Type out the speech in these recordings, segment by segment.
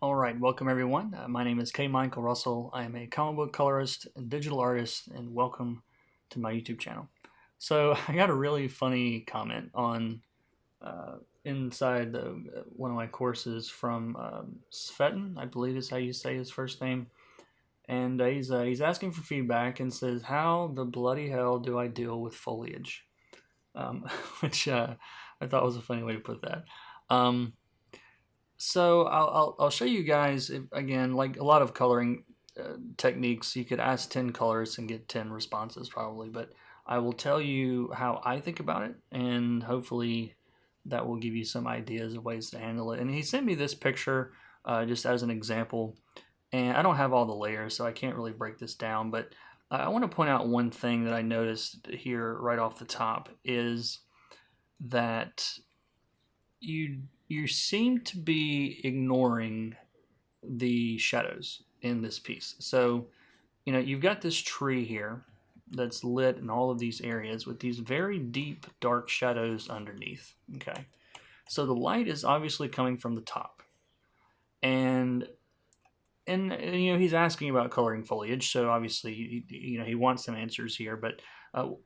All right, welcome everyone. My name is K. Michael Russell. I am a comic book colorist and digital artist, and welcome to my YouTube channel. So I got a really funny comment on inside one of my courses from Svetin, I believe is how you say his first name, and he's asking for feedback and says, "How the bloody hell do I deal with foliage?" Um, which I thought was a funny way to put that. Um, So I'll show you guys again, like a lot of coloring techniques. You could ask 10 colors and get 10 responses probably, but I will tell you how I think about it, and hopefully that will give you some ideas of ways to handle it. And he sent me this picture just as an example, and I don't have all the layers, so I can't really break this down, but I want to point out one thing that I noticed here right off the top is that you seem to be ignoring the shadows in this piece. So, you've got this tree here that's lit in all of these areas with these very deep, dark shadows underneath. Okay. So the light is obviously coming from the top. And he's asking about coloring foliage, so obviously he wants some answers here. But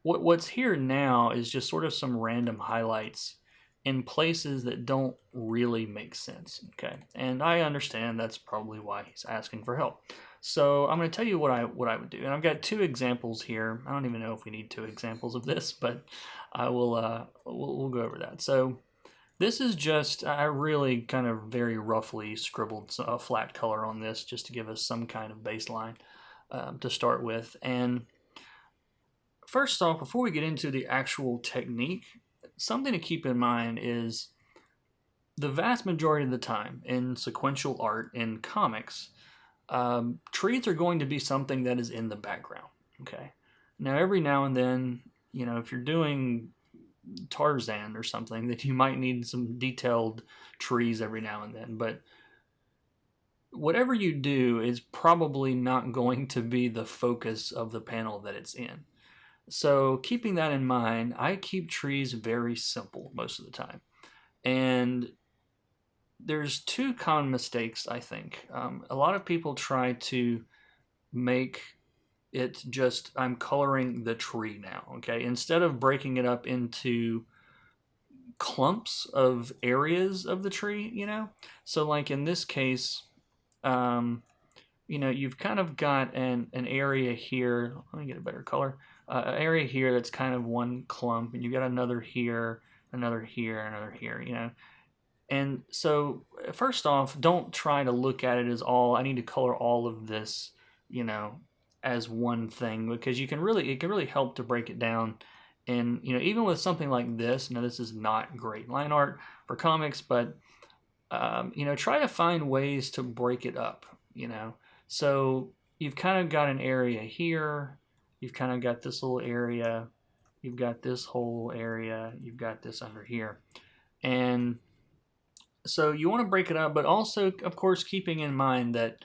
what's here now is just sort of some random highlights in places that don't really make sense. Okay, and I understand that's probably why he's asking for help. So I'm going to tell you what I would do, and I've got two examples here. I don't even know if we need two examples of this, but I will we'll go over that. So this is just, I really kind of very roughly scribbled a flat color on this just to give us some kind of baseline to start with. And first off, before we get into the actual technique, something to keep in mind is the vast majority of the time in sequential art in comics, trees are going to be something that is in the background. Okay. Now, every now and then, if you're doing Tarzan or something, that you might need some detailed trees every now and then. But whatever you do is probably not going to be the focus of the panel that it's in. So keeping that in mind, I keep trees very simple most of the time. And there's two common mistakes, I think. A lot of people try to make it just, I'm coloring the tree now, okay? Instead of breaking it up into clumps of areas of the tree, So like in this case, you've kind of got an area here. Let me get a better color. An area here that's kind of one clump, and you've got another here, another here, another here. And so first off, don't try to look at it as I need to color all of this, you know, as one thing, because it can really help to break it down. And even with something like this, this is not great line art for comics, but try to find ways to break it up. So you've kind of got an area here, you've kind of got this little area, you've got this whole area, you've got this under here. And so you want to break it up, but also, of course, keeping in mind that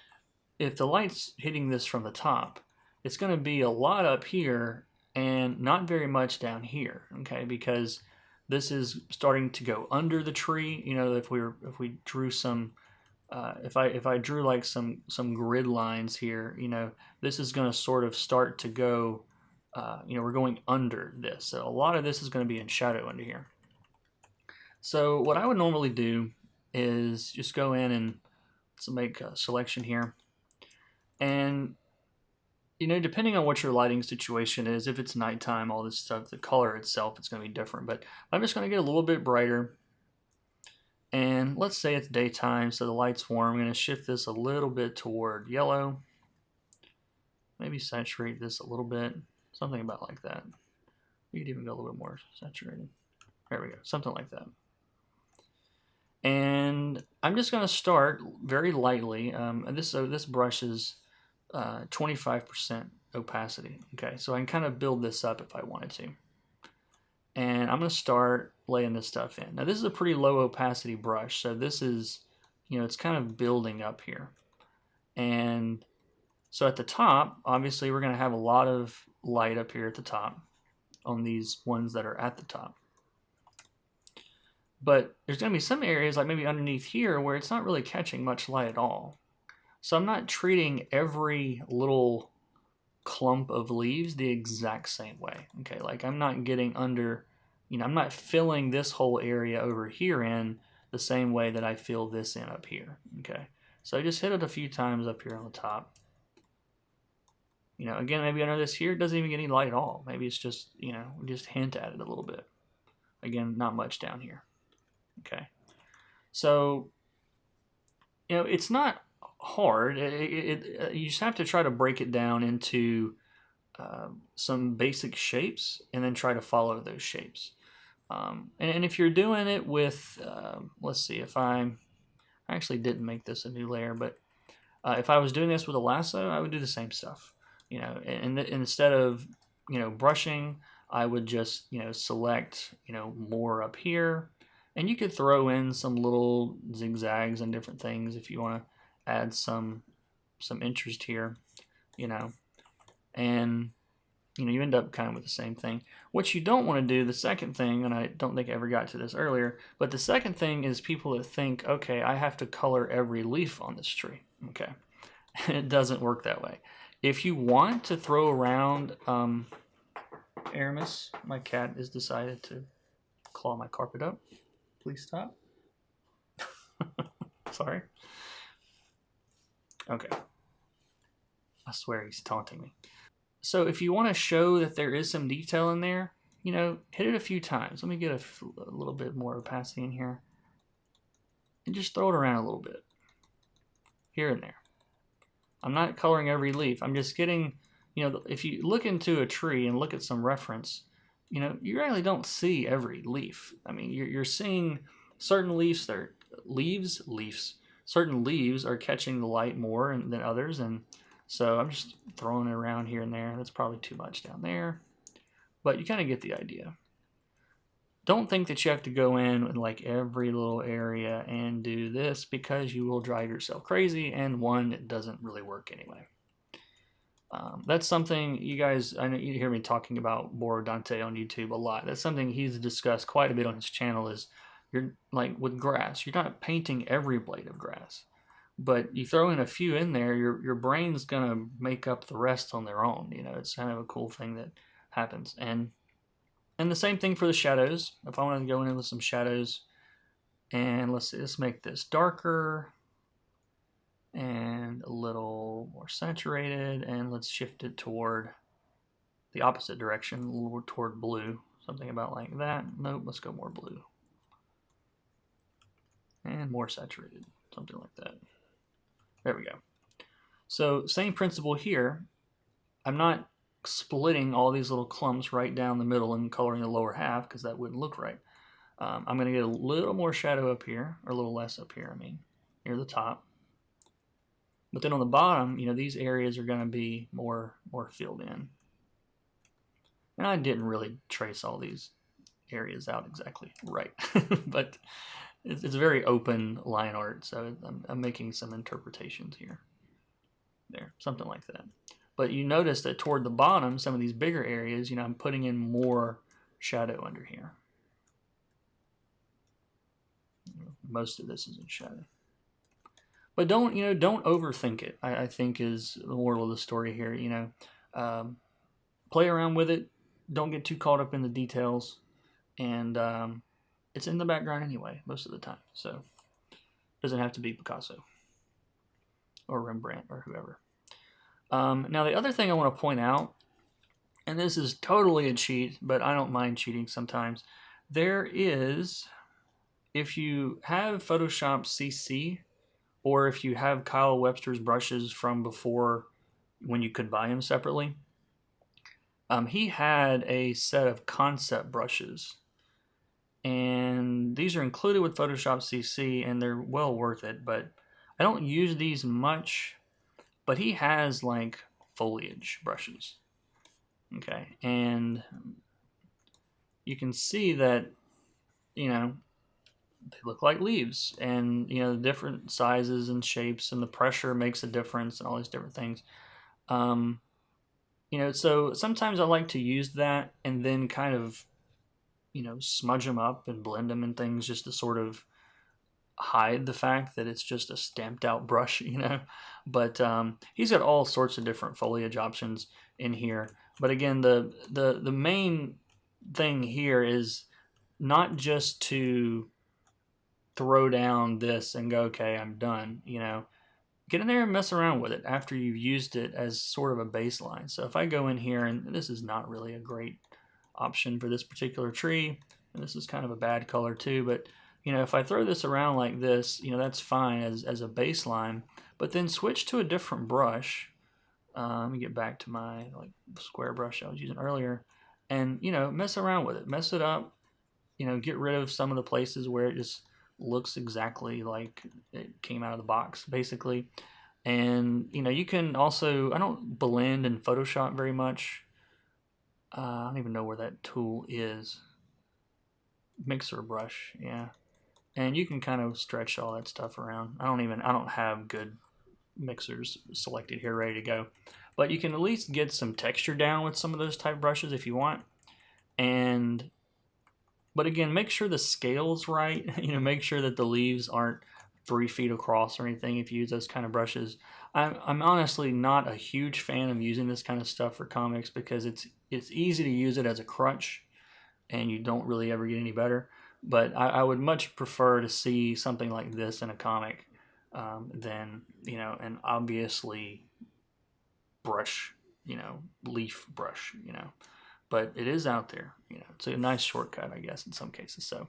if the light's hitting this from the top, it's going to be a lot up here and not very much down here, okay? Because this is starting to go under the tree. If we drew some, if I drew like some grid lines here, this is going to sort of start to go. We're going under this, so a lot of this is going to be in shadow under here. So what I would normally do is just go in and let's make a selection here. And, depending on what your lighting situation is, if it's nighttime, all this stuff, the color itself, it's going to be different. But I'm just going to get a little bit brighter. And let's say it's daytime, so the light's warm. I'm going to shift this a little bit toward yellow. Maybe saturate this a little bit. Something about like that. We could even go a little bit more saturated. There we go. Something like that. And I'm just going to start very lightly. This brush is 25% opacity. Okay, so I can kind of build this up if I wanted to. And I'm going to start laying this stuff in. Now this is a pretty low opacity brush, so this is, it's kind of building up here. And so at the top, obviously we're going to have a lot of light up here at the top on these ones that are at the top. But there's going to be some areas, like maybe underneath here, where it's not really catching much light at all. So I'm not treating every little clump of leaves the exact same way. Okay, like I'm not getting under, I'm not filling this whole area over here in the same way that I fill this in up here. Okay, so I just hit it a few times up here on the top. Again, maybe under this here, it doesn't even get any light at all. Maybe it's just, just hint at it a little bit. Again, not much down here. Okay, so, it's not hard. You just have to try to break it down into some basic shapes and then try to follow those shapes. And if you're doing it with, let's see, if I actually didn't make this a new layer, but if I was doing this with a lasso, I would do the same stuff. And instead of, brushing, I would just, select, more up here. And you could throw in some little zigzags and different things if you want to add some interest here, and you end up kind of with the same thing. What you don't want to do, the second thing, and I don't think I ever got to this earlier, but the second thing is people that think, okay, I have to color every leaf on this tree. Okay, it doesn't work that way. If you want to throw around, Aramis, my cat has decided to claw my carpet up. Please stop. Sorry. Okay. I swear he's taunting me. So if you want to show that there is some detail in there, hit it a few times. Let me get a little bit more opacity in here. And just throw it around a little bit. Here and there. I'm not coloring every leaf. I'm just getting, if you look into a tree and look at some reference, you really don't see every leaf. I mean, you're seeing certain leaves that are leaves. Certain leaves are catching the light more than others, and so I'm just throwing it around here and there. That's probably too much down there, but you kind of get the idea. Don't think that you have to go in like every little area and do this, because you will drive yourself crazy, and one, it doesn't really work anyway. That's something you guys, I know you hear me talking about Boro Dante on YouTube a lot. That's something he's discussed quite a bit on his channel, is you're like with grass, you're not painting every blade of grass, but you throw in a few in there, your brain's gonna make up the rest on their own. It's kind of a cool thing that happens. And the same thing for the shadows. If I want to go in with some shadows, and let's make this darker and a little more saturated, and let's shift it toward the opposite direction, a little more toward blue, something about like that. Nope, let's go more blue and more saturated, something like that. There we go. So same principle here. I'm not splitting all these little clumps right down the middle and coloring the lower half, because that wouldn't look right. I'm going to get a little more shadow up here, or a little less up here, near the top. But then on the bottom, these areas are going to be more filled in. And I didn't really trace all these areas out exactly right, but it's very open line art, so I'm making some interpretations here. There, something like that. But you notice that toward the bottom, some of these bigger areas, I'm putting in more shadow under here. Most of this is in shadow. But don't overthink it, I think is the moral of the story here. Play around with it. Don't get too caught up in the details. And it's in the background anyway, most of the time. So it doesn't have to be Picasso or Rembrandt or whoever. Now, the other thing I want to point out, and this is totally a cheat, but I don't mind cheating sometimes. There is, if you have Photoshop CC, or if you have Kyle Webster's brushes from before when you could buy them separately, he had a set of concept brushes. And these are included with Photoshop CC, and they're well worth it, but I don't use these much. But he has like foliage brushes. Okay, and you can see that, they look like leaves, and different sizes and shapes, and the pressure makes a difference, and all these different things. So sometimes I like to use that and then kind of smudge them up and blend them and things just to sort of hide the fact that it's just a stamped out brush. But he's got all sorts of different foliage options in here. But again, the main thing here is not just to throw down this and go, okay, I'm done. Get in there and mess around with it after you've used it as sort of a baseline. So if I go in here, and this is not really a great option for this particular tree, and this is kind of a bad color too, but if I throw this around like this, that's fine as a baseline, but then switch to a different brush. Let me get back to my square brush I was using earlier, and mess around with it, mess it up, get rid of some of the places where it just looks exactly like it came out of the box, basically. And you can also, I don't blend in Photoshop very much. I don't even know where that tool is. Mixer brush, yeah. And you can kind of stretch all that stuff around. I don't have good mixers selected here ready to go, but you can at least get some texture down with some of those type brushes if you want. But again, make sure the scale's right. Make sure that the leaves aren't 3 feet across or anything if you use those kind of brushes. I'm honestly not a huge fan of using this kind of stuff for comics because it's easy to use it as a crutch and you don't really ever get any better. But I would much prefer to see something like this in a comic than an obviously brush, leaf brush. But it is out there. It's a nice shortcut, I guess, in some cases. So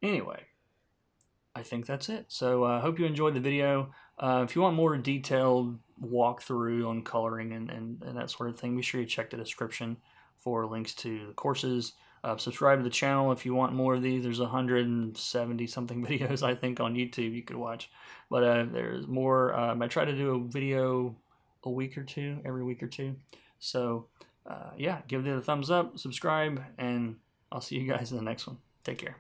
anyway, I think that's it. So I hope you enjoyed the video. If you want more detailed walkthrough on coloring and that sort of thing, be sure you check the description for links to the courses. Subscribe to the channel if you want more of these. There's 170 something videos, I think, on YouTube you could watch. But there's more. I try to do a video a week or two, every week or two. So yeah, give it a thumbs up, subscribe, and I'll see you guys in the next one. Take care.